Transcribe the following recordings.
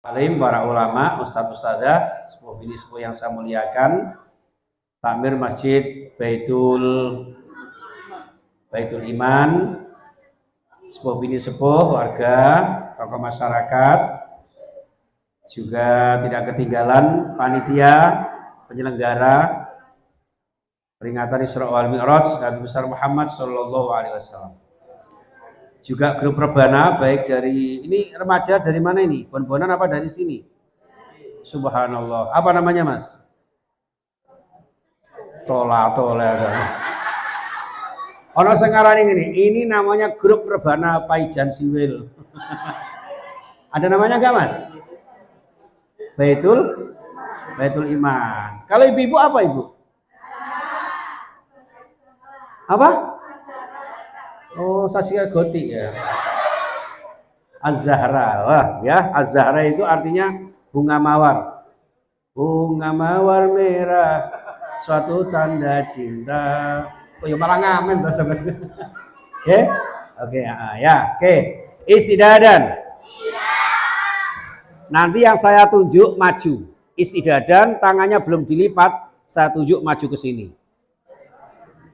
Alim, para ulama, ustadz ustadzah, sepuh bini sepuh yang saya muliakan, takmir Masjid Baitul Iman, sepuh bini sepuh, warga, tokoh masyarakat, juga tidak ketinggalan panitia penyelenggara peringatan Isra wal Mi'raj Nabi besar Muhammad Sallallahu Alaihi Wasallam. Juga grup rebana, baik dari ini remaja dari mana ini? Bon-bonan apa dari sini? Subhanallah. Apa namanya, Mas? Tola. Ono sing ngarani ini namanya grup rebana Paijan Siwil. Ada namanya enggak, Mas? Baitul Iman. Kalau ibu-ibu apa, Ibu? Apa? Oh, Saskia Gotik ya. Az-Zahra. Wah, ya, Az-Zahra itu artinya bunga mawar. Bunga mawar merah, suatu tanda cinta. Oh, ya malah ngamen tuh sebenarnya. Oke, ya. Oke. Istidadan. Nanti yang saya tunjuk maju. Istidadan, tangannya belum dilipat, saya tunjuk maju ke sini.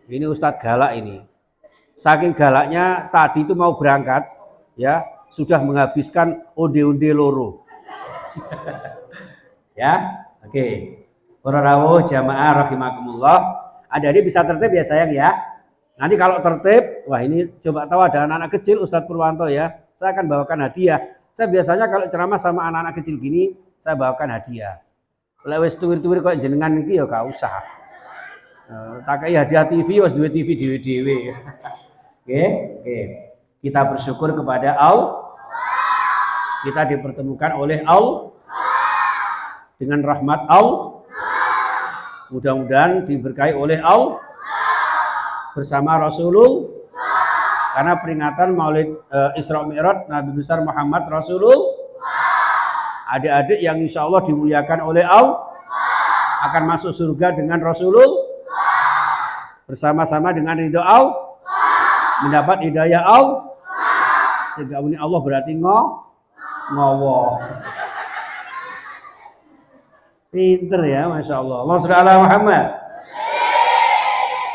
Ini Ustadz galak ini. Saking galaknya tadi itu mau berangkat, ya sudah menghabiskan onde-onde loro. Ya, oke. Para rawuh jamaah rahimakumullah. Adik-adik bisa tertib ya sayang ya. Nanti kalau tertib, wah ini coba tahu ada anak-anak kecil Ustadz Purwanto ya. Saya akan bawakan hadiah. Saya biasanya kalau ceramah sama anak-anak kecil gini, saya bawakan hadiah. Lewes tuwir-tuwir kok jenengan iki ya gak usah. Tak kayak hadiah TV, wis duwe TV dhewe-dhewe. Oke. Kita bersyukur kepada Allah. Kita dipertemukan oleh Allah dengan rahmat Allah. Mudah-mudahan diberkahi oleh Allah bersama Rasulullah. Karena peringatan Maulid Isra Mi'raj Nabi besar Muhammad Rasulullah. Adik-adik yang insya Allah dimuliakan oleh Allah akan masuk surga dengan Rasulullah. Bersama-sama dengan ridho Allah. Mendapat hidayah Allah. Sehingga ini Allah berarti ngowo. Pinter ya, Masya Allah. Allah SWT Muhammad.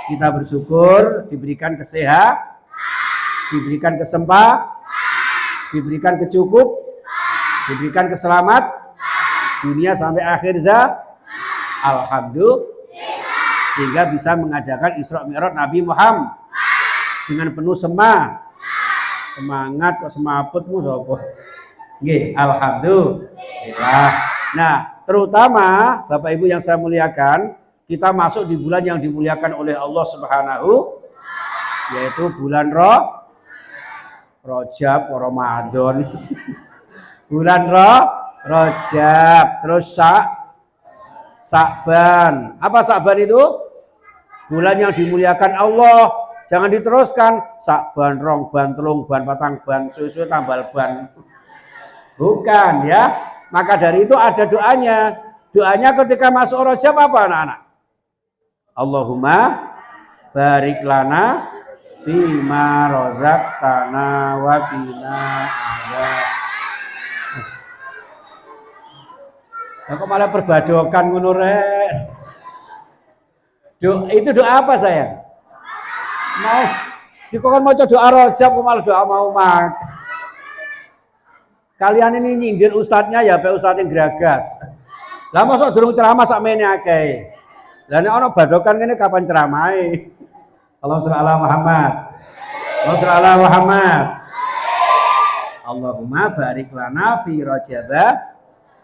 Kita bersyukur diberikan kesehatan, diberikan diberikan kecukup, diberikan keselamat dunia sampai akhir zaman. Alhamdulillah. Sehingga bisa mengadakan Isra Mi'raj Nabi Muhammad dengan penuh semangat kok semaputmu sapa. Nggih, alhamdulillah. Nah, terutama Bapak Ibu yang saya muliakan, kita masuk di bulan yang dimuliakan oleh Allah Subhanahu, yaitu bulan Rajab, Ramadan. Bulan Rajab, terus Sa'ban. Apa Sa'ban itu? Bulan yang dimuliakan Allah. Jangan diteruskan Sa'ban, rong ban, telung ban, patang ban, suwe-suwe tambal ban. Bukan ya. Maka dari itu ada doanya. Doanya ketika masuk Rajab apa anak-anak? Allahumma barik lana fima razaqtana wa qina adzabannar. Kok malah perbadokan ngono rek. Itu doa apa sayang? Mau dikon mau doa Rajab malah doa mau mak. Kalian ini nyindir ustadznya ya, pe ustadz yang geragas. Lah mosok durung ceramah sakmene akeh. Lah nek ana badokan ngene kapan ceramahe? Allahumma shalli ala Muhammad. Allahumma shalli ala Muhammad. Allahumma barik lana fi Rajab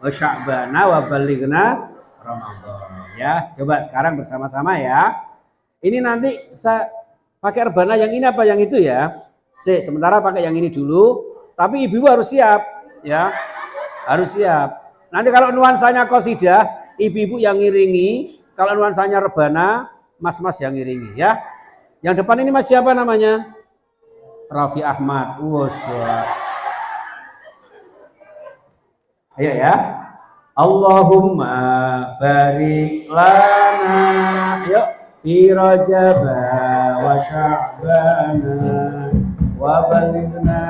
wa Sya'bana wa balighna Ramadan. Ya, coba sekarang bersama-sama ya. Ini nanti saya pakai rebana yang ini apa yang itu ya. Sementara pakai yang ini dulu, tapi ibu-ibu harus siap ya. Harus siap. Nanti kalau nuansanya qasidah, ibu-ibu yang ngiringi, kalau nuansanya rebana, mas-mas yang ngiringi ya. Yang depan ini Mas siapa namanya? Raffi Ahmad. Ayo ya. Allahumma barik lana yuk fi Rajab wa Sya'bana wa balighna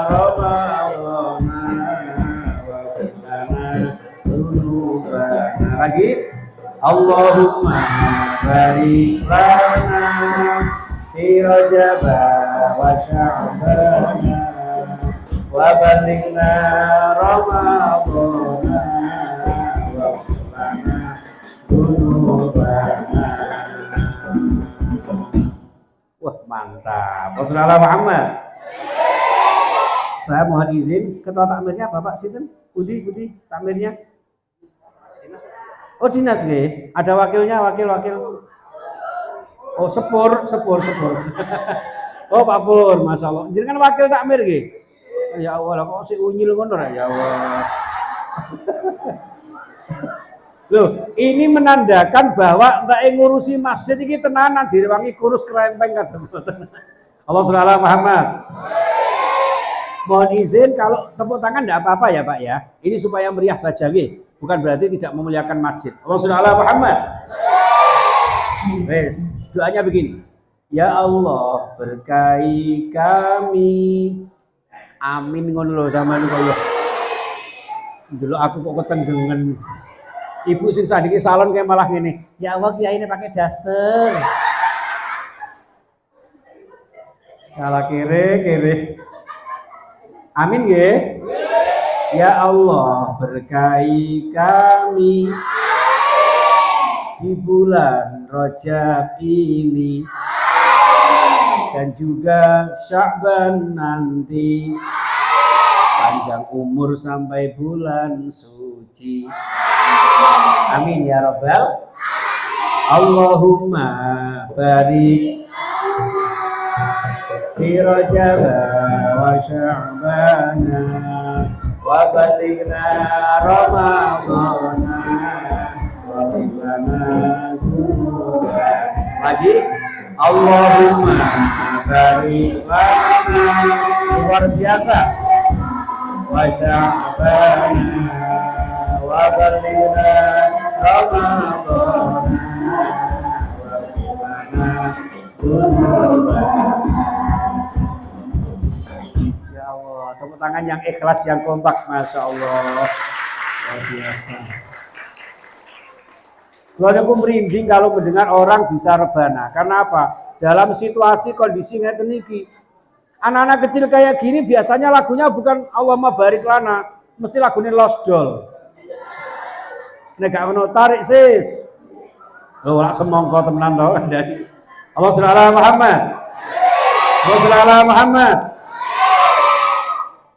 Ramadana wa dzunubana. Lagi. Allahumma barik lana fi Rajab wa Sya'ban wa balighna Ramadhana wa lana dzunubana. Wah, mantap. Wassalamualaikum Muhammad. Saya mohon izin, ketua takmirnya Bapak Sinten? Budi takmirnya. Oh, dinas nggih. Ada wakilnya, wakil. Oh, sepur. Oh, Pak Pur, masyaallah. Jenengan wakil takmir nggih. Ya Allah, kok si unyil ngono ya Allah. Loh, ini menandakan bahwa entek ngurusi masjid iki tenanan direwangi kurus kerempeng kados ngoten. Allah Subhanahu Muhammad. Mohon izin kalau tepuk tangan enggak apa-apa ya, Pak ya. Ini supaya meriah saja nggih. Bukan berarti tidak memuliakan masjid. Allah Subhanahu Muhammad. Wes, doanya begini. Ya Allah, berkahi kami. Amin ngono lho sampean kaya. Dulu aku kok ketendengan. Ibu sing sadiki salon kayak malah gini, ya Allah kiai ini pakai daster. Salah kiri. Amin ya. Ya Allah berkahi kami di bulan Rajab ini dan juga Sya'ban nanti. Panjang umur sampai bulan suci. Amin ya Rabbal. Allahumma barik fi Rajab wa Sya'ban wa balighna Ramadhana wa lana dzunubana. Lagi. Allahumma barik lana. Luar biasa. Wa Sya'ban wa balighna Ramadhana wa lana dzunubana. Ya Allah, tepuk tangan yang ikhlas, yang kompak, masya Allah, luar biasa. Keluarga aku merinding kalau mendengar orang bisa rebana. Karena apa? Dalam situasi kondisi ngeten iki, anak-anak kecil kayak gini biasanya lagunya bukan Allahumma barik lana, mesti lagunya Lost Doll. Nek gak ono tarik sis. Lho ora semongko temenan to dari Allah Subhanahu Muhammad. Allah Subhanahu Muhammad.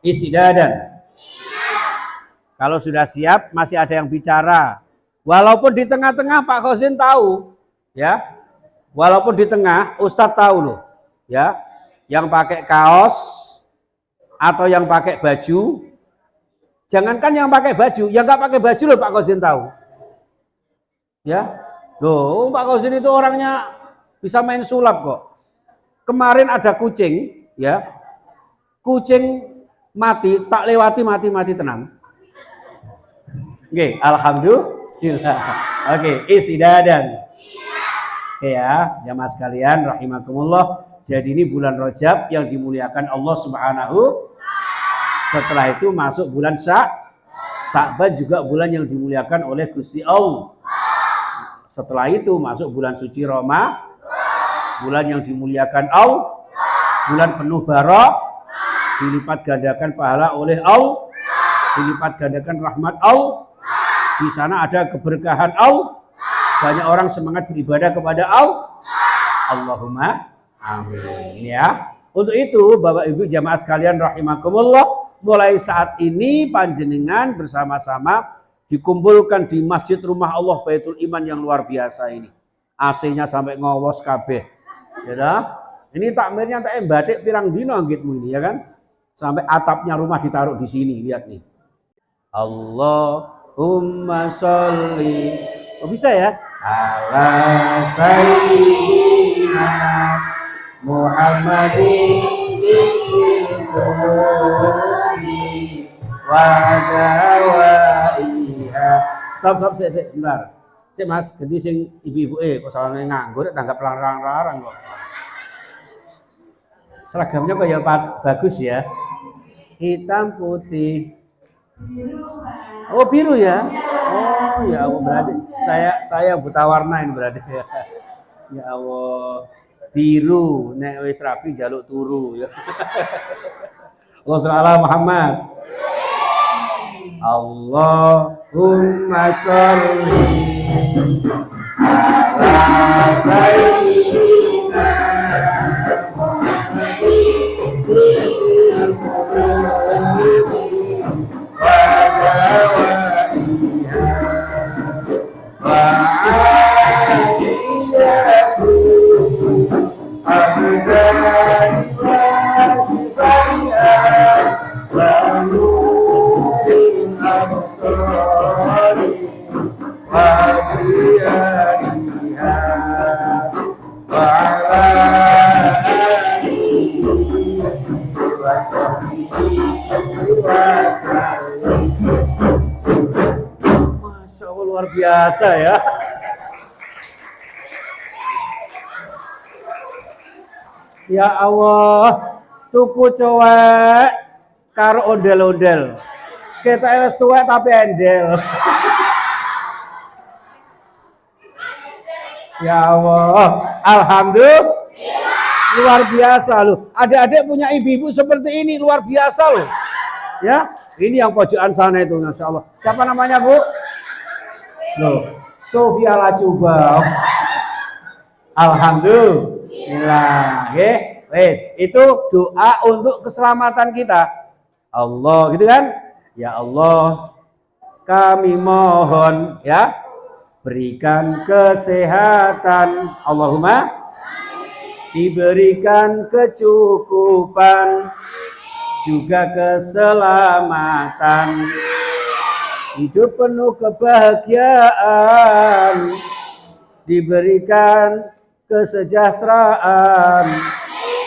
Istidadan. Kalau sudah siap masih ada yang bicara. Walaupun di tengah-tengah Pak Khozin tahu, ya. Walaupun di tengah Ustadz tahu loh, ya. Yang pakai kaos atau yang pakai baju. Jangankan yang pakai baju, yang nggak pakai baju loh Pak Khozin tahu. Ya. Loh, Pak Khozin itu orangnya bisa main sulap kok. Kemarin ada kucing, ya. Kucing mati, tak lewati mati tenang. Oke, alhamdulillah. Oke, istidadan. Oke ya, jamaah sekalian rahimakumullah. Jadi ini bulan Rajab yang dimuliakan Allah Subhanahu. Setelah itu masuk bulan Sya'ban, juga bulan yang dimuliakan oleh Gusti Allah. Setelah itu masuk bulan suci Ramadan, bulan yang dimuliakan Allah, bulan penuh barokah, dilipat gandakan pahala oleh Allah, dilipat gandakan rahmat Allah. Di sana ada keberkahan Allah. Banyak orang semangat beribadah kepada Allah. Allahumma amin ya. Untuk itu Bapak Ibu jamaah sekalian rahimakumullah, mulai saat ini panjenengan bersama-sama dikumpulkan di Masjid Rumah Allah Baitul Iman yang luar biasa ini. AC-nya sampai ngowos kabeh. Ya. Ini takmirnya tak batik pirang dino anggitmu ini ya kan? Sampai atapnya rumah ditaruh di sini, lihat nih. Allahumma sholli. Oh bisa ya? Ala sayyidina Muhammadin ibnil qulubi wa dawaiha. Stop, sebentar. Sik Mas, ganti sing ibu-ibu kok salane nganggur tanggap larang-larang kok. Seragamnya kok ya bagus ya. Hitam putih Oh biru ya? Oh ya Allah, berarti saya buta warna ini berarti ya. Ya Allah, biru nek wis rapi jaluk turu ya. Allah sallallahu Muhammad. Allahumma sholli ala sayyidina Masya Allah luar biasa ya. Ya Allah, tuku cowek karo ondel-ondel. Kita wis tuwek tapi endel. Ya Allah, alhamdulillah. Luar biasa loh. Adik-adik punya ibu-ibu seperti ini luar biasa loh. Ya, ini yang pojokan sana itu, Masya Allah. Siapa namanya Bu? Loh, Sofia Lacuba. Alhamdulillah. Wes, itu doa untuk keselamatan kita. Allah, gitu kan? Ya Allah, kami mohon ya, berikan kesehatan. Allahumma diberikan kecukupan, juga keselamatan, hidup penuh kebahagiaan, diberikan kesejahteraan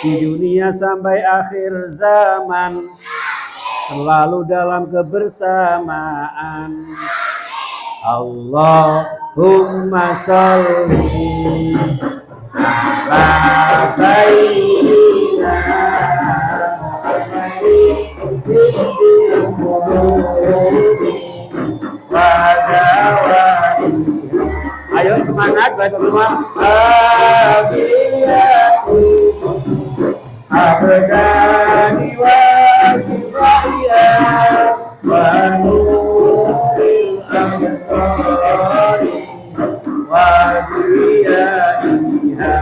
di dunia sampai akhir zaman, selalu dalam kebersamaan. Allahumma sholli ala sayyidina ayo semangat baca semua. Abdani wa shifaiya wa nuril absari wa diyaiha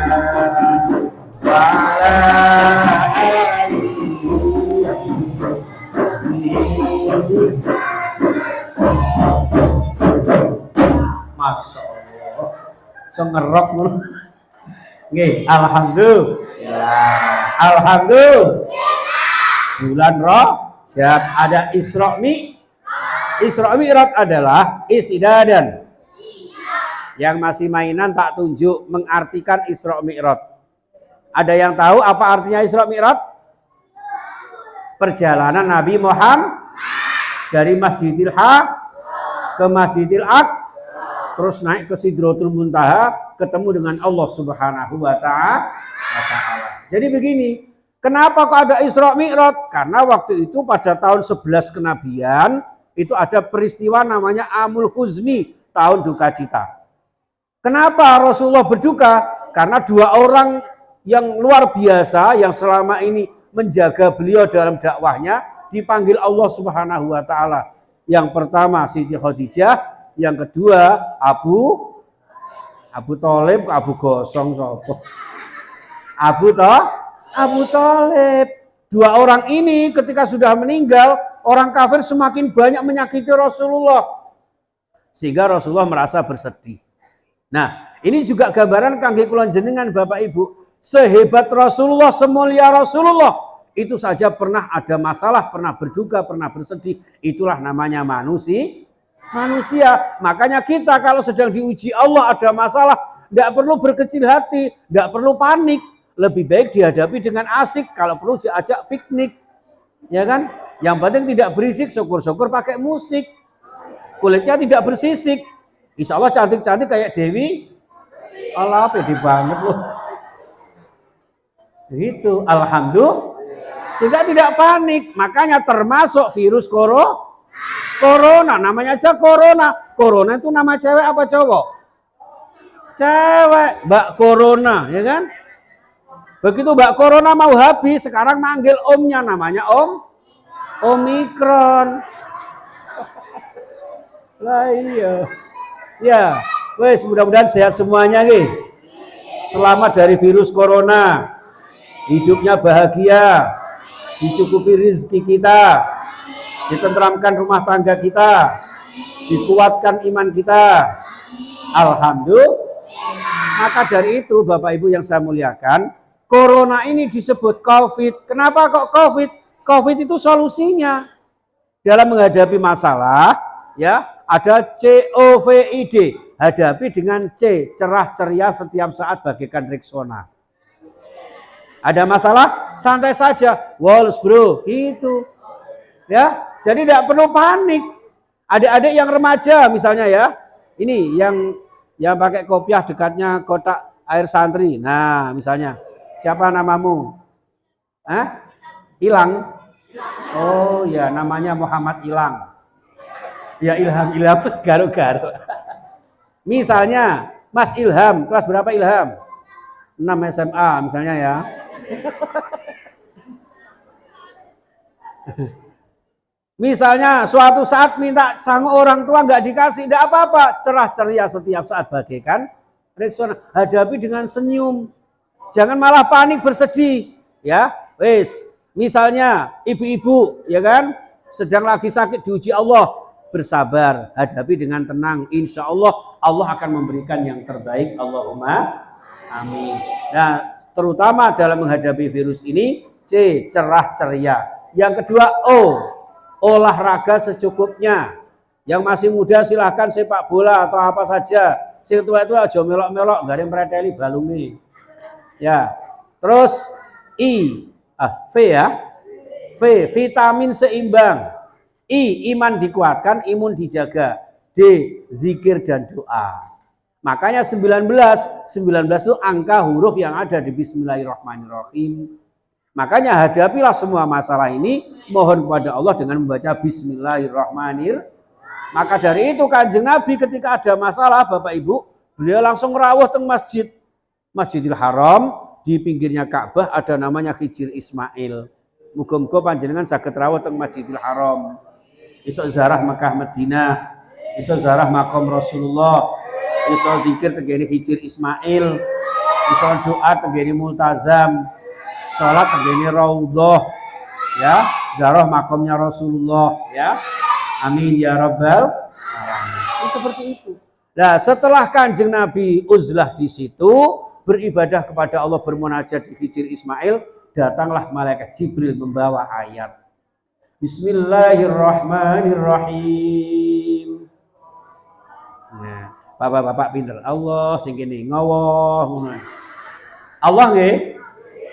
wa ala Masya Allah, so ngerok mulu. Nggih, alhamdulillah. Alhamdulillah. Bulan Rajab ada Isra Mi'raj adalah istidadan. Yang masih mainan tak tunjuk mengartikan Isra Mi'raj. Ada yang tahu apa artinya Isra Mi'raj? Perjalanan Nabi Muhammad dari Masjidil Haram ke Masjidil Aqsa, terus naik ke Sidratul Muntaha, ketemu dengan Allah Subhanahu wa Ta'ala. Jadi begini, kenapa kok ada Isra Mi'raj? Karena waktu itu pada tahun 11 kenabian itu ada peristiwa namanya Amul Huzni, tahun duka cita. Kenapa Rasulullah berduka? Karena dua orang yang luar biasa yang selama ini menjaga beliau dalam dakwahnya dipanggil Allah Subhanahu wa Ta'ala. Yang pertama Siti Khadijah, yang kedua Abu Thalib, Abu Gosong sopo. Abu Thalib. Dua orang ini ketika sudah meninggal, orang kafir semakin banyak menyakiti Rasulullah. Sehingga Rasulullah merasa bersedih. Nah, ini juga gambaran kangge kula jenengan Bapak Ibu, sehebat Rasulullah, semulia Rasulullah, itu saja pernah ada masalah, pernah berduka, pernah bersedih. Itulah namanya manusia. Makanya kita kalau sedang diuji Allah ada masalah, tidak perlu berkecil hati, tidak perlu panik. Lebih baik dihadapi dengan asik, kalau perlu diajak piknik. Ya kan? Yang penting tidak berisik, syukur-syukur pakai musik. Kulitnya tidak bersisik. Insya Allah cantik-cantik kayak Dewi. Allah pede banget loh. Begitu, alhamdulillah. Sehingga tidak panik. Makanya termasuk virus corona. Corona, namanya aja Corona. Corona itu nama cewek apa cowok? Cewek, Mbak Corona, ya kan? Begitu Mbak Corona mau habis, sekarang manggil omnya, namanya Om Omikron. Lah iya. Ya, wes mudah-mudahan sehat semuanya nih. Selamat dari virus corona. Hidupnya bahagia, dicukupi rezeki kita, ditentramkan rumah tangga kita, dikuatkan iman kita. Alhamdulillah. Maka dari itu Bapak Ibu yang saya muliakan, corona ini disebut COVID. Kenapa kok COVID? COVID itu solusinya dalam menghadapi masalah, ya, ada COVID, hadapi dengan C, cerah ceria setiap saat bagaikan Rexona. Ada masalah, santai saja, walls bro, gitu. Ya, jadi tidak perlu panik. Adik-adik yang remaja misalnya ya, ini yang pakai kopiah dekatnya kotak air santri. Nah, misalnya, siapa namamu? Hah? Ilang? Oh ya, namanya Muhammad Ilang. Ya Ilham, garu-garu. Misalnya, Mas Ilham, kelas berapa Ilham? 6 SMA misalnya ya. Misalnya suatu saat minta sang orang tua nggak dikasih, tidak apa-apa, cerah ceria setiap saat bagaikan Rexona. Hadapi dengan senyum, jangan malah panik bersedih, ya. Wes, misalnya ibu-ibu, ya kan, sedang lagi sakit diuji Allah, bersabar, hadapi dengan tenang. Insya Allah Allah akan memberikan yang terbaik. Allahumma amin. Nah, terutama dalam menghadapi virus ini, C, cerah ceria. Yang kedua, O, olahraga secukupnya. Yang masih muda silahkan sepak bola atau apa saja. Sing tua itu aja melok-melok, gak ada yang mereteli balungi. Ya. Terus V ya. V, vitamin seimbang. I, iman dikuatkan, imun dijaga. D, zikir dan doa. Makanya 19 itu angka huruf yang ada di Bismillahirrahmanirrahim. Makanya hadapilah semua masalah ini, mohon kepada Allah dengan membaca Bismillahirrahmanirrahim. Maka dari itu Kanjeng Nabi ketika ada masalah Bapak Ibu, beliau langsung rawuh teng Masjidil Haram, di pinggirnya Ka'bah ada namanya Hijir Ismail. Muga-muga panjenengan saged rawuh teng Masjidil Haram. Iso zarah Mekah Madinah, iso zarah makam Rasulullah, iso zikir tenggene Hijir Ismail, iso doa tenggene Multazam, salat tenggene Raudhah, ya, zarah makamnya Rasulullah, ya. Amin ya rabbal alamin. Seperti itu. Nah, setelah Kanjeng Nabi uzlah di situ, beribadah kepada Allah, bermunajat di Hijir Ismail, datanglah malaikat Jibril membawa ayat. Bismillahirrahmanirrahim. Nah, bapak-bapak pinter. Allah sing kene ngowoh. Allah nggih.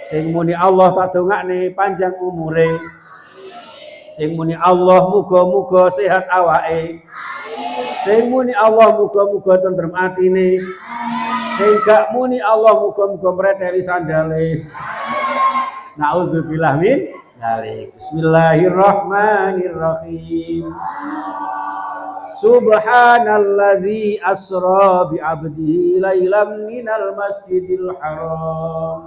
Sing muni Allah tak dongakne panjang umure. Sing muni Allah muga-muga sehat awake. Sing muni Allah muga-muga tentrem atine. Sing gak muni Allah muga-muga mreteli sandale. Nauzubillah min dzalik. Bismillahirrahmanirrahim. Subhanalladzi asra bi 'abdihi lailam minal masjidil haram.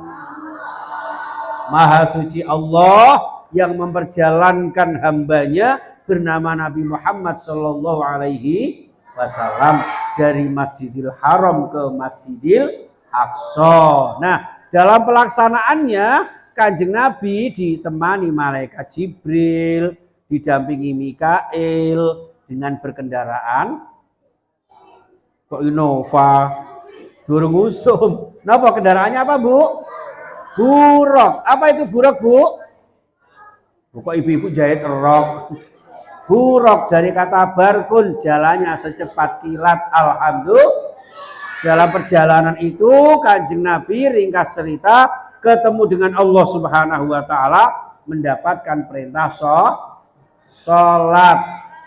Maha suci Allah yang memperjalankan hambanya bernama Nabi Muhammad sallallahu alaihi wasallam dari Masjidil Haram ke Masjidil Aqsa. Nah, dalam pelaksanaannya Kanjeng Nabi ditemani malaikat Jibril, didampingi Mikail dengan berkendaraan kok Innova durung usum. Napa kendaraannya apa, Bu? Buruk. Apa itu buruk, Bu? Kok ibu-ibu jahit rok. Buruk dari kata barkun, jalannya secepat kilat. Alhamdulillah. Dalam perjalanan itu Kanjeng Nabi ringkas cerita ketemu dengan Allah Subhanahu wa taala, mendapatkan perintah salat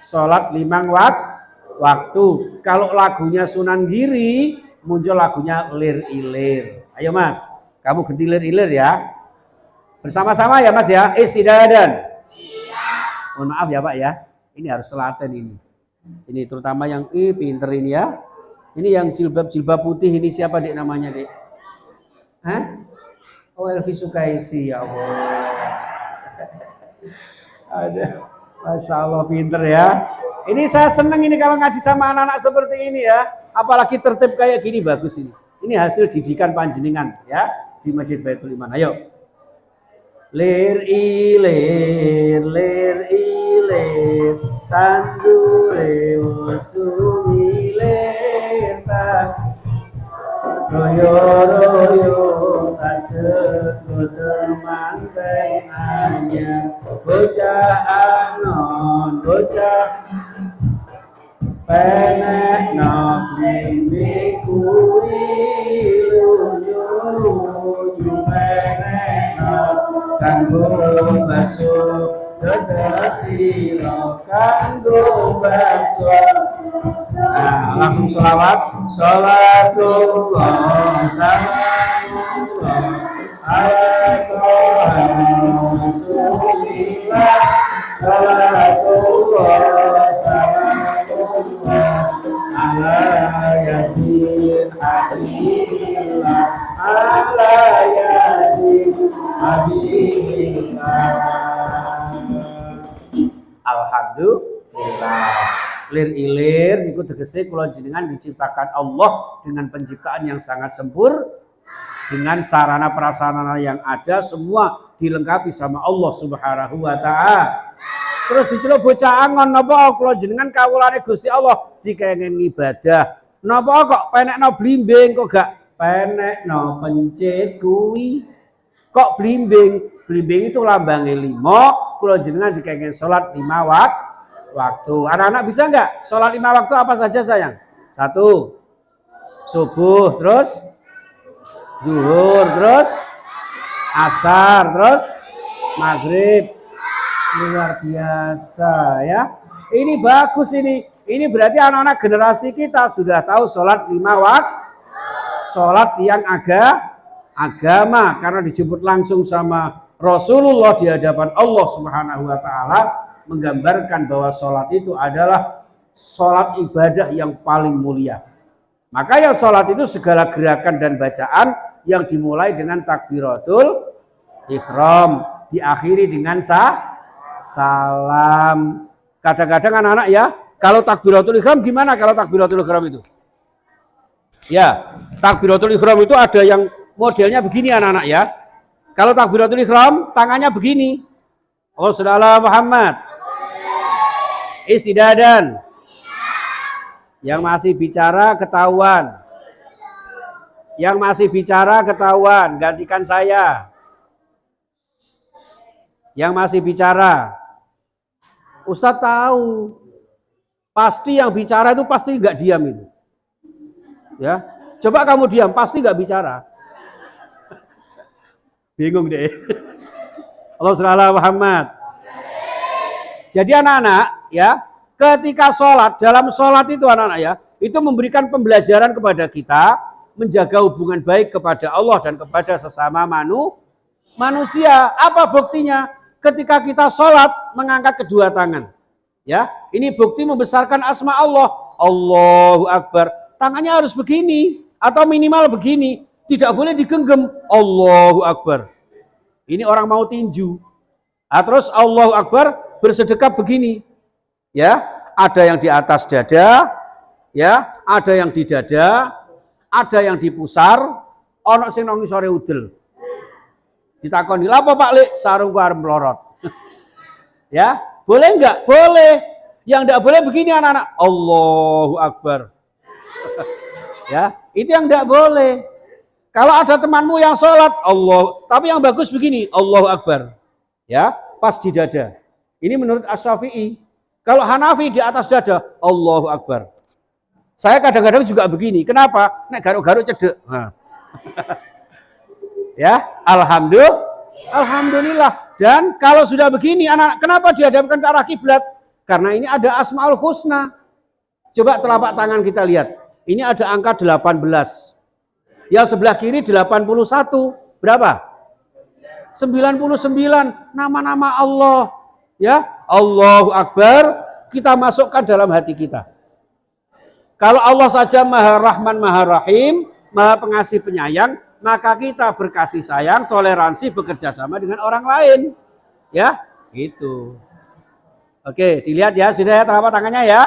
5 waktu. Kalau lagunya Sunan Giri, muncul lagunya Lir Ilir. Ayo Mas, kamu ganti Lir Ilir ya. Bersama-sama ya Mas ya, istidadan. Mohon maaf ya Pak ya. Ini harus telaten ini. Ini terutama yang pinter ini ya. Ini yang jilbab putih ini siapa Dek namanya Dek? Hah? Oh Elvi Sukaisi ya Allah. Ada. Masya Allah pinter ya. Ini saya seneng ini kalau ngaji sama anak-anak seperti ini ya. Apalagi tertib kayak gini bagus ini. Ini hasil didikan panjenengan ya di Masjid Baitul Iman. Ayo. Lir ilir tandure usumi lir royo tak sebut manten anyar bocah anon bocah penek nok mimpi kuwi lunyu penek nok kanggo baso dadira kanggo baso. Nah, langsung sholawat. Sholatullah salamullah ala Rasulillah. Sholatullah salamullah ala Yasin Habibillah. Ala Yasin Habibillah. Alhamdulillah. Lir ilir niku tegese kula jenengan diciptakan Allah dengan penciptaan yang sangat sempurna, dengan sarana prasarana yang ada semua dilengkapi sama Allah Subhanahu wa taala. Terus diceluk bocah angon napa kula jenengan kawulane Gusti Allah dikenging ibadah. Napa kok penekno blimbing kok gak penekno pencit kuwi. Kok blimbing? Blimbing itu lambangnya 5, kula jenengan dikenging salat 5 waktu. Anak-anak bisa nggak? Sholat 5 waktu apa saja sayang? 1. Subuh, terus zuhur, terus asar, terus maghrib. Luar biasa ya. Ini bagus ini. Ini berarti anak-anak generasi kita sudah tahu sholat 5 waktu. Sholat yang agama karena dijemput langsung sama Rasulullah di hadapan Allah Subhanahu wa taala. Menggambarkan bahwa sholat itu adalah sholat ibadah yang paling mulia. Maka ya sholat itu segala gerakan dan bacaan yang dimulai dengan takbiratul ihram, diakhiri dengan salam. Kadang-kadang anak-anak ya, kalau takbiratul ihram gimana kalau takbiratul ihram itu? Ya, takbiratul ihram itu ada yang modelnya begini anak-anak ya. Kalau takbiratul ihram tangannya begini. Oh, saudara Muhammad. Istidadan. Yang masih bicara ketahuan. Yang masih bicara ketahuan, gantikan saya. Yang masih bicara. Ustadz tahu. Pasti yang bicara itu pasti nggak diam itu. Ya, coba kamu diam, pasti nggak bicara. Bingung deh. Allah SWT Muhammad. Jadi anak-anak ya, ketika sholat, dalam sholat itu anak-anak ya, itu memberikan pembelajaran kepada kita, menjaga hubungan baik kepada Allah dan kepada sesama manusia. Apa buktinya? Ketika kita sholat, mengangkat kedua tangan. Ya, ini bukti membesarkan asma Allah. Allahu Akbar. Tangannya harus begini, atau minimal begini. Tidak boleh digenggam. Allahu Akbar. Ini orang mau tinju. Terus Allahu Akbar bersedekap begini. Ya, ada yang di atas dada, ya, ada yang di dada, ada yang di pusar, ono sing nang sore udel. Ditakoni, "Lapa Pak Lik? Sarungku arep melorot." Ya, boleh enggak? Boleh. Yang enggak boleh begini anak-anak. Allahu Akbar. Ya, itu yang enggak boleh. Kalau ada temanmu yang sholat, Allah, tapi yang bagus begini, Allahu Akbar. Ya, pas di dada. Ini menurut Asy-Syafi'i. Kalau Hanafi di atas dada, Allahu Akbar. Saya kadang-kadang juga begini. Kenapa? Nek garuk-garuk cedek. Nah. Ya, alhamdulillah. Dan kalau sudah begini, anak-anak, kenapa dihadapkan ke arah kiblat? Karena ini ada Asmaul Husna. Coba telapak tangan kita lihat. Ini ada angka 18. Yang sebelah kiri 81. Berapa? 99 nama-nama Allah. Ya, Allahu Akbar kita masukkan dalam hati kita. Kalau Allah saja Maha Rahman, Maha Rahim, Maha Pengasih Penyayang, maka kita berkasih sayang, toleransi, bekerja sama dengan orang lain. Ya, gitu. Oke, dilihat ya, sudah ya telapak tangannya ya.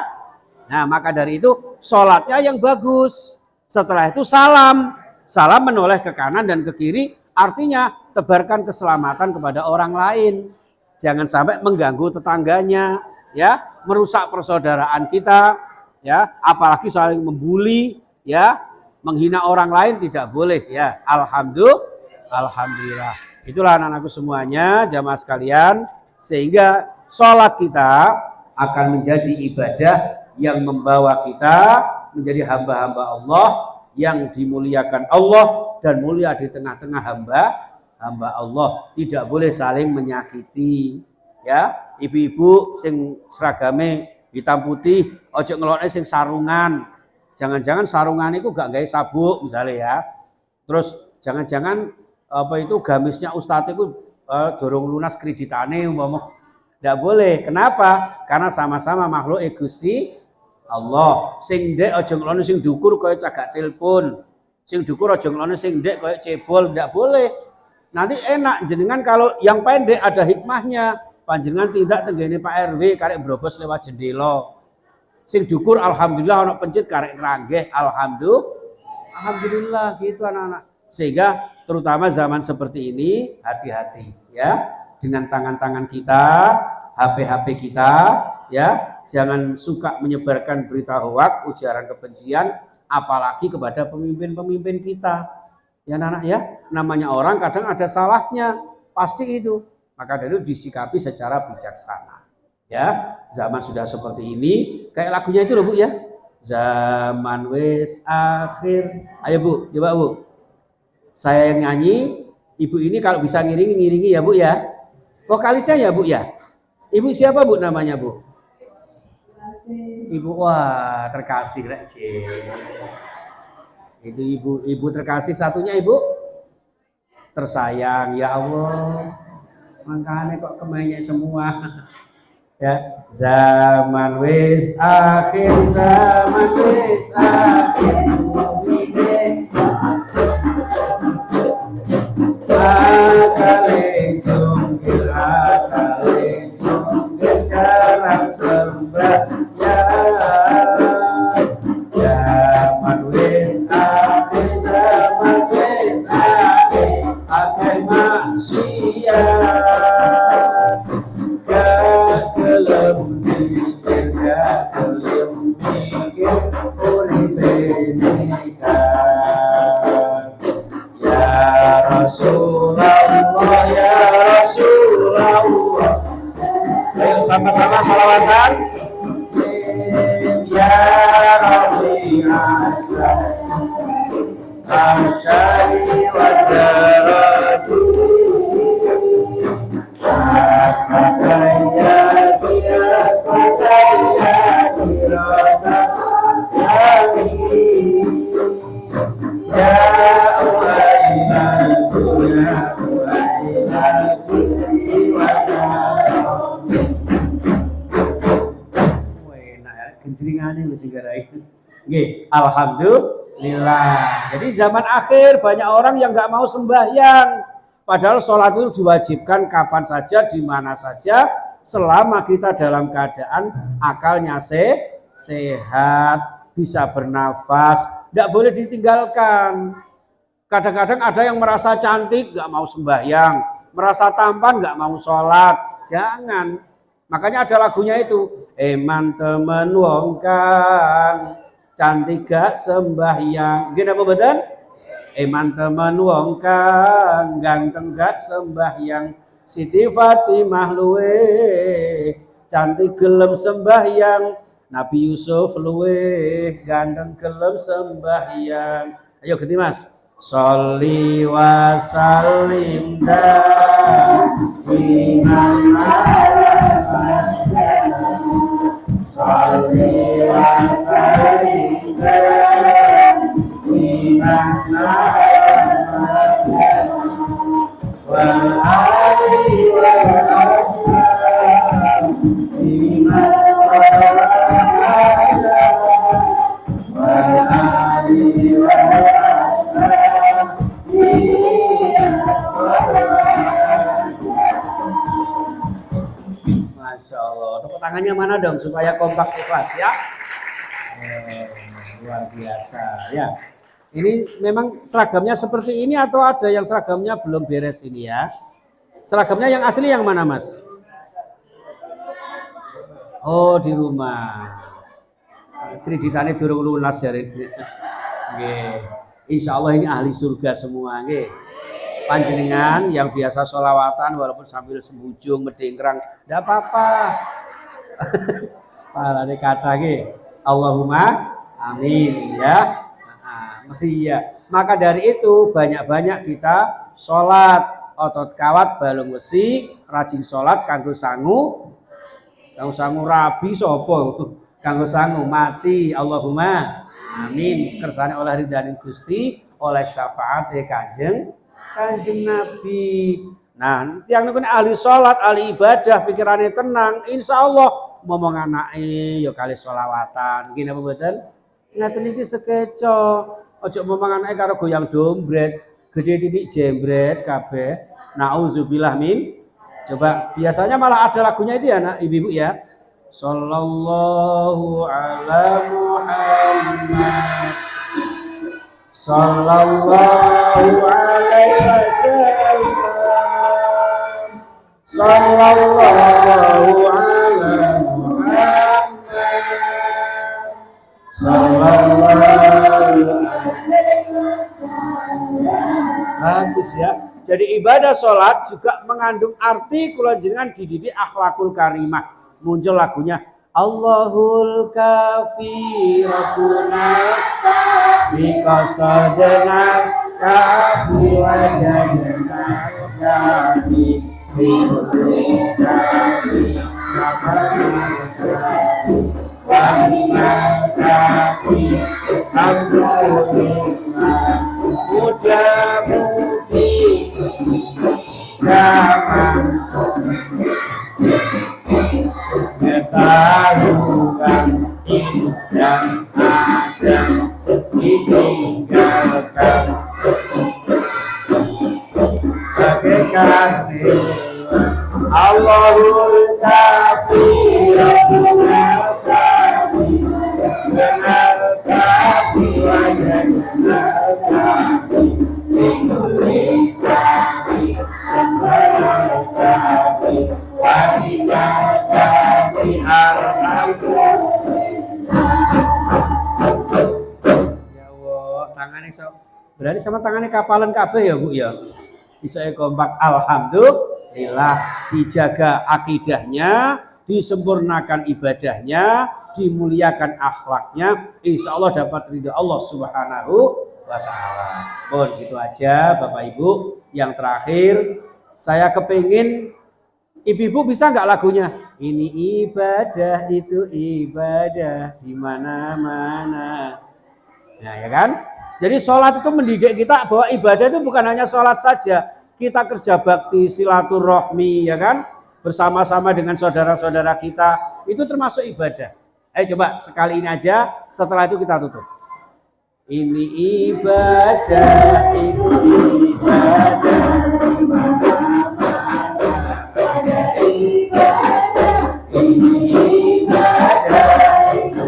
Nah, maka dari itu sholatnya yang bagus. Setelah itu salam. Salam menoleh ke kanan dan ke kiri, artinya tebarkan keselamatan kepada orang lain. Jangan sampai mengganggu tetangganya, ya, merusak persaudaraan kita, ya, apalagi saling membuli, ya, menghina orang lain tidak boleh, ya. Alhamdulillah. Itulah anak-anakku semuanya, jamaah sekalian, sehingga sholat kita akan menjadi ibadah yang membawa kita menjadi hamba-hamba Allah yang dimuliakan Allah dan mulia di tengah-tengah hamba Allah. Tidak boleh saling menyakiti, ya. Ibu-ibu sing seragame hitam putih, ojo ngelokne sing sarungan. Jangan-jangan sarungan itu gak gawe sabuk misalnya, ya. Terus jangan-jangan apa itu gamisnya ustadz itu dorong lunas kreditane umpama. Tidak boleh. Kenapa? Karena sama-sama makhluk Gusti Allah. Sing ndek aja ngelone sing dukur kaya cagak telepon. Sing dukur aja ngelone sing ndek kaya cebol, tidak boleh. Nanti enak jenengan kalau yang pendek ada hikmahnya. Panjenengan tindak tenggene Pak RW karek brobos lewat jendela. Sing dukur alhamdulillah ana pencit karek ngeranggeh alhamdulillah gitu anak-anak. Sehingga terutama zaman seperti ini hati-hati ya dengan tangan-tangan kita, HP-HP kita ya. Jangan suka menyebarkan berita hoak, ujaran kebencian, apalagi kepada pemimpin-pemimpin kita. Ya anak-anak ya, namanya orang kadang ada salahnya, pasti itu. Maka dari itu disikapi secara bijaksana. Ya, zaman sudah seperti ini, kayak lagunya itu loh Bu ya. Zaman wis akhir. Ayo Bu, coba Bu. Saya yang nyanyi, Ibu ini kalau bisa ngiringi ya Bu ya. Vokalisnya ya Bu ya. Ibu siapa Bu namanya Bu? Ibu, wah terkasih Rek C. Itu ibu terkasih, satunya Ibu tersayang, ya Allah. Makanya kok kemayang semua. Ya, zaman wis akhir, zaman wis akhir. Akale jungkir jarang sembahyang. Zaman wis akhir, zaman wis akhir. Akeh maksiat, gak gelem zikir, gak gelem mikir, uripe nikah. Ya Rasulullah, ya Rasulullah. Ayo sama-sama salawatan. Ya Rabbi asyari wa darati. Alhamdulillah. Jadi zaman akhir banyak orang yang nggak mau sembahyang. Padahal sholat itu diwajibkan kapan saja, di mana saja, selama kita dalam keadaan akalnya sehat, bisa bernafas, tidak boleh ditinggalkan. Kadang-kadang ada yang merasa cantik nggak mau sembahyang, merasa tampan nggak mau sholat. Jangan. Makanya ada lagunya itu. Eman temen wong kang cantik gak sembahyang. Gini apa betul? Eman temen wong kang ganteng gak sembahyang. Siti Fatimah luwe cantik gelem sembahyang. Nabi Yusuf luwe ganteng gelem sembahyang. Ayo ganti Mas. Sholli wa sallim daiman Sholli wa sallim daiman wal ali wal ashabi yang mana dong supaya kompak ikhlas ya. Luar biasa ya. Ini memang seragamnya seperti ini atau ada yang seragamnya belum beres ini ya? Seragamnya yang asli yang mana Mas? Oh di rumah. Kreditannya durung lunas ya ini. Insya Allah ini ahli surga semua. Panjenengan yang biasa sholawatan walaupun sambil sembujung medingkrang, tidak apa-apa. Palane kata Allahumma amin ya. Iya. Maka dari itu banyak-banyak kita sholat otot kawat balung besi, rajin sholat kanggo sangu rabi sopo, kanggo sangu mati. Allahumma amin. Kersane oleh ridhaning Gusti, oleh syafaat Kanjeng Nabi. Nah, tiang niku ahli sholat, ahli ibadah, pikirannya tenang, insya Allah ngomong anake ya kali sholawatan. Gini apa mboten? Ngaten iki sekeco. Ojo ngomong anake karo goyang dombret, gede titik jembret kabeh. Nauzubillah min. Coba biasanya malah ada lagunya itu ya, nak ibu-ibu ya. Sallallahu ala Muhammad. Sallallahu alaihi wasallam. Sallallahu ala Muhammad. Sallallahu alaihi wasallam. Bagus ya. Jadi ibadah sholat juga mengandung arti kula jenengan dididik akhlakul karimah. Muncul lagunya Allahul kafi rabbuna biqasadna kafi wajadna kafi biqasadna kafi wajadna kafi alhamdulillah mudah-mudi zaman ketahuan dan ada ditinggalkan bagaikan Allahul kafi Rabbuna kafi benar kafi wajahna kafi ingkuli kafi benar kafi wajibah kafi alhamdulillah. Ya Allah, tangannya so. Berarti sama tangannya kapalan kabeh ya Bu ya. Bisa kompak alhamdulillah, dijaga akidahnya, disempurnakan ibadahnya, dimuliakan akhlaknya, insya Allah dapat ridha Allah Subhanahu wa ta'ala. Mohon gitu aja Bapak Ibu. Yang terakhir saya kepingin ibu-ibu bisa nggak lagunya? Ini ibadah, itu ibadah di mana-mana. Nah ya kan? Jadi sholat itu mendidik kita bahwa ibadah itu bukan hanya sholat saja. Kita kerja bakti, silaturahmi, ya kan? Bersama-sama dengan saudara-saudara kita. Itu termasuk ibadah. Ayo coba sekali ini aja, setelah itu kita tutup. Ini ibadah, itu ibadah. Ini ibadah, itu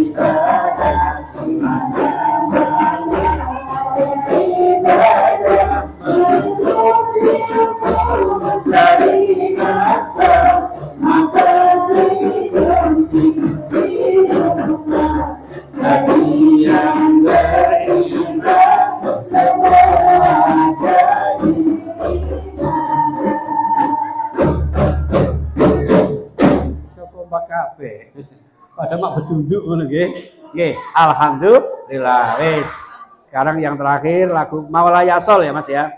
ibadah. Mencari nafkah, makan minum, bagi yang beriman semua jadi. Sopo kabeh. Padahal mak betunduk ngono nggih. Nggih, alhamdulillah wis. Sekarang yang terakhir lagu Maulaya Sol ya Mas ya.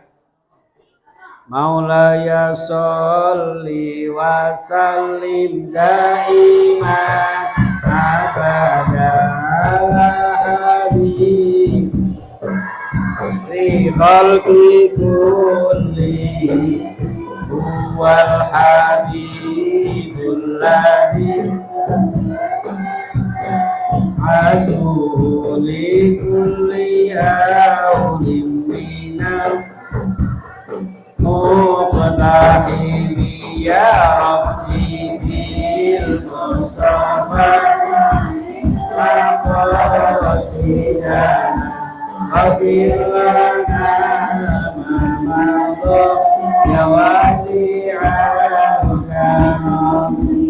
Maulaya sholli wa sallim daiman abada ala habib li khalqi kulli huwal habibul ladzi aduhu li kulli awlim minal muqtahimi ya Rabbi bil qasidana wafir lana ma madha ya wasi'al karami.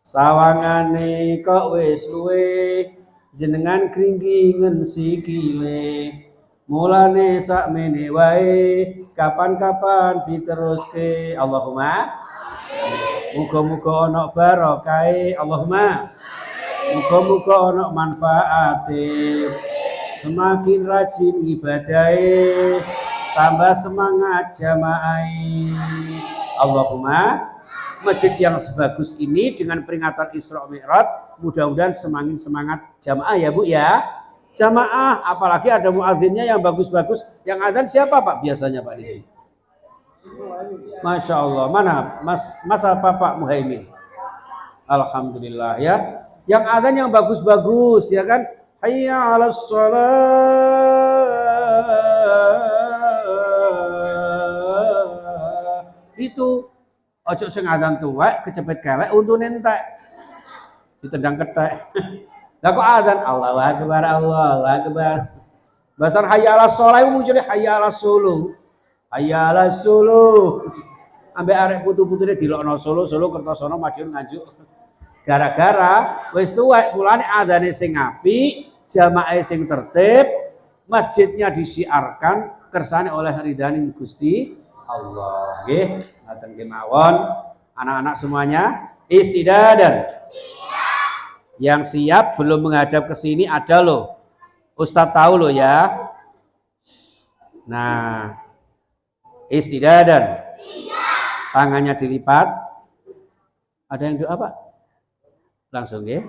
Sawangane kok wis luwe jenengan kringgingen sikile, mulane sakmene wae kapan-kapan diteruske. Allahumma muga-muga ana barakahe. Allahumma muga-muga ana manfaate. Semakin rajin ibadahe, tambah semangat jamaahe. Allahumma masjid yang sebagus ini dengan peringatan Isra Mi'raj mudah-mudahan semakin semangat jamaah ya Bu ya. Jamaah, apalagi ada muadzinnya yang bagus-bagus. Yang adzan siapa Pak biasanya Pak di sini? Masya Allah. Mana Mas apa Pak Muhaimin? Alhamdulillah ya. Yang adzan yang bagus-bagus ya kan. Hayya 'alas shalah. Itu ojo sing adzan tuwek kecepet kelek untune entek. Ditendang kethek. Lah kok adzan Allahu akbar Allahu akbar. Bahasan hayya 'alas shalah muncul hayya 'alas suluh. Hayya 'alas suluh. Ambek arek putu-putune dilokno Solo Kertosono Madiun Nganjuk. Gara-gara wis tuwek mulane adzane sing apik, jamaah sing tertib, masjidnya disiarkan kersane oleh ridhaning Gusti Allah. Nggih, ngaten kemawon anak-anak semuanya istidadan. Yang siap belum menghadap ke sini ada loh. Ustadz tahu loh ya. Nah, istidadan. Tangannya dilipat. Ada yang doa Pak? Langsung ya.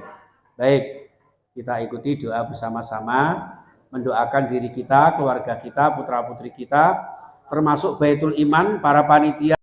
Baik, kita ikuti doa bersama-sama. Mendoakan diri kita, keluarga kita, putra-putri kita. Termasuk Baitul Iman, para panitia.